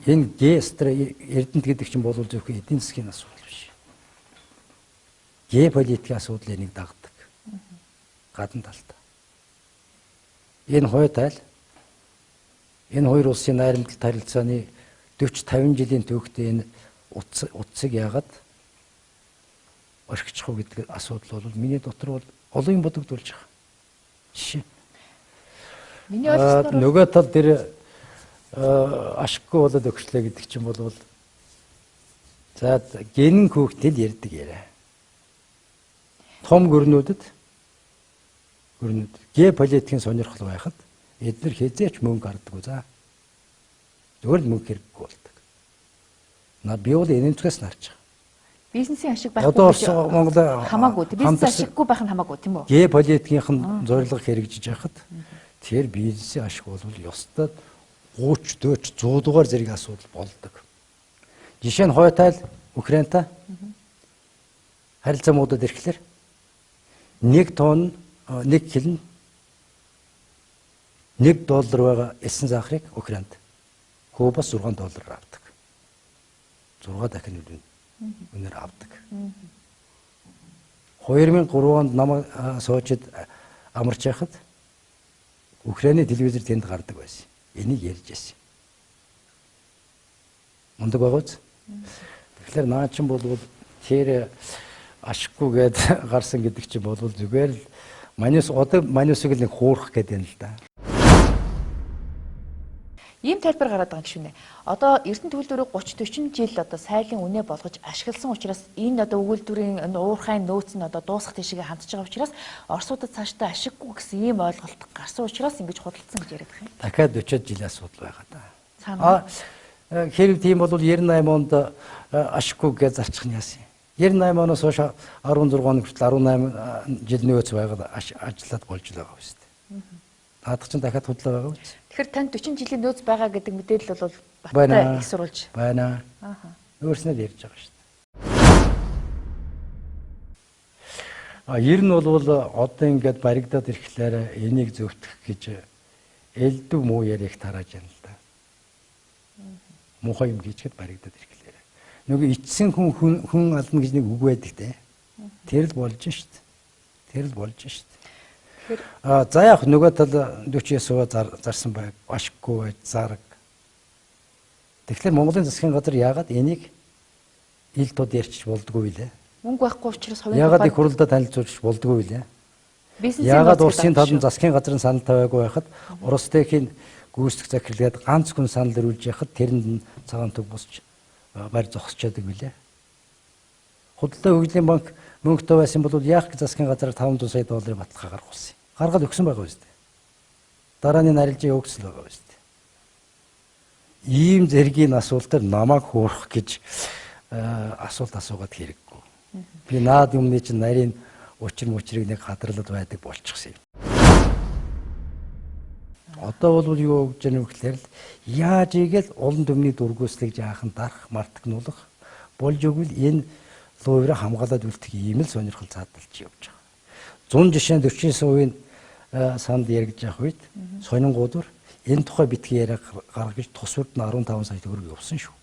Энэ геостр эрдэнэт гэдэг чинь бол зөвхөн эдийн засгийн асуудал биш. Геополитикийн асуудал энийг дагдаг. Гадна талдаа. Энэ хойд энэ хоёр улсын найрамдалт харилцааны 40-50 жилийн түүхтэй энэ утсыг яагаад орхичих вэ гэдэг асуудал бол миний дотор бол олон юм бодогдуулж байгаа. Жишээ. Миний ойлгосноор нөгөө тал дээр ашиггүй болоод өгчлээ гэдэг чинь бол за генэн хүүхдэд ярьдаг яриа. Том гөрнүүдэд геополитикийн сонирхол байхад эдгээр хязгаарч мөнгө гардаггүй за. Зүгээр л мөнгө хэрэггүй болдог. Би бол энэндээс нарч байгаа. Бизнесийн ашиг байхгүй одоо Монгол хамаагүй. Бизнес ашиггүй байх нь хамаагүй тийм үү? Геополитикийн зорилго хэрэгжиж байхад тэр бизнесийн ашиг бол ёстой 30, 40, 100 дугаар зэрэг асуудал болдог. Жишээ нь хойд Украинтай харилцаа муудад ирэхлээр 1 тонн 1 кг $1 байгаа элсэн заахрыг Украинд Кубас $6 авдаг. 6 дахин үнээр авдаг. 2003 онд намайг суучид амарч яхад Украины телевизээр тэнд гардаг байсан. Энийг ярьж байсан. Мундаг байгаа үз. Тэгэхээр наа чин бол тэр ашиггүй гээд гарсан гэдэг чинь бол зүгээр л маньусыг л нэг хуурах гэдэг юм л да. Ийм тайлбар гараад байгаа гişүнэ. Одоо Эрдэнэ төгөлдрийг 30-40 жил одоо сайлын үнэ болгож ашигласан учраас энэ одоо өгүүлбэрийн уурхайн нөөц нь одоо дуусах тийшээ хандж байгаа учраас Оросуудад цаашдаа ашиггүй гэсэн ийм ойлголт гарсан учраас ингэж худалдсан гэж яриад байгаа юм. Дахиад 40 жилийн асуудал байгаа да. Хэрэг тийм бол 98 онд ашиггүй гэж зарчих нь яасан. 98 оноос хойш 16 он хүртэл 18 жил нөөц байгаад ажиллаад болж байгаа юм шүү дээ. Наадах чинь дахиад худлаа байгаа үү? Тэгэхээр танд 40 жилийн нөөц байгаа гэдэг мэдээлэл бол баттай их сурулж байна. Өөрснөө ярьж байгаа шүү дээ. Ер нь бол одоо ингээд баригдаад ирэхлээр энийг зөвтгөх гэж элдв муу яриаг тарааж байна л да. Муухай юм хийчихэд баригдаад ирэхлээр. Нөгөө ичсэн хүн ална гэж нэг үг байдаг те. Тэр л болж шүү дээ. Тэр л болж шүү дээ. За яг нөгөө тал 49% зарсан байг ашиггүй байж зараг. Тэгэхээр Монголын засгийн газар яагаад энийг ил тод ярьчих болдгоо вэ? Мөнгө байхгүй учраас хувийн яагаад их хуралдаа танилцуулж болдгоо вэ? Яагаад Оросын талын засгийн газрын санал тавиагүй байхад Орос техийн гүйцэтгэх захирлаад ганц хүн санал өрүүлж яхад тэрэнд нь цагаан төг босч барь зогсчод байг. Худалдаа хөгжлийн банк мөнгөтэй байсан бол яах гэж засгийн газар $500 сая баталгаа гаргуулсан. Гаргаад өгсөн байгаа үстэй. Дарааны нарилжийн өгсөн байгаа үстэй. Ийм зэргийн асуултаар намайг хуурах гэж асуулт асуугаад хэрэггүй. Би наад юмны чинь нарийн учир мөчрийг нэг хадарлаад байдаг болчихсон юм. Одоо бол юу гэж юм гэхээр яаж игээл олон төмний дургүйслийг жаахан дарах мартагнуулах болж өгвөл энэ луураа хамгаалаад үлдэх ийм л сонирхол задлж явж байгаа. 100 жишээ 49%-ийн санд яригдж явах үед сонингуудаар энэ тухай битгий яриа гаргаж тус урд нь 15 сая төгрөг явуулсан шүү.